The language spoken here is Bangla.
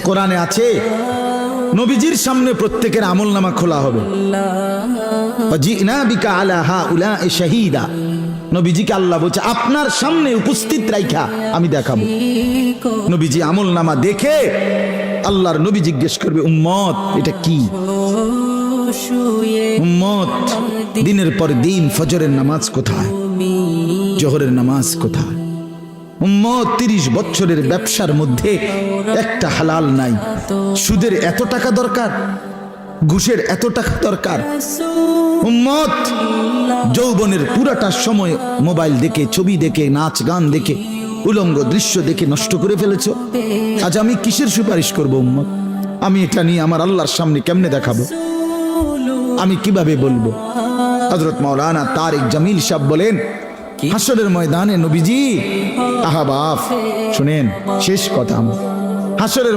কোরআনে আছে নবীজির সামনে প্রত্যেকের আমলনামা খোলা হবে। ওয়াজিনা বিকা আলা হাউলা'i শাহীদা, নবীজিকে আল্লাহ বলছে আপনার সামনে উপস্থিত রাইখা আমি দেখাবো। নবীজি আমলনামা দেখে আল্লাহর নবী জিজ্ঞেস করবে উম্মত এটা কি? উম্মত দিনের পর দিন ফজরের নামাজ কোথায়, জোহরের নামাজ কোথায়? উম্মত 30 বছরের ব্যবসার মধ্যে একটা হালাল নাই। সুদের এত টাকা দরকার, ঘুষের এত টাকা দরকার। উম্মত যৌবনের পুরাটা সময় মোবাইল দেখে, ছবি দেখে, নাচ গান দেখে, উলঙ্গ দৃশ্য দেখে নষ্ট করে ফেলেছো। আজ আমি কিসের সুপারিশ করব উম্মত? আমি এটা নিয়ে আমার আল্লাহর সামনে কেমনে দেখাবো? আমি কিভাবে বলবো? হযরত মাওলানা তারিক জামিল সাহেব বলেন হাসরের ময়দানে নবীজি আহা বাপ শুনেন শেষ কথা, হাসরের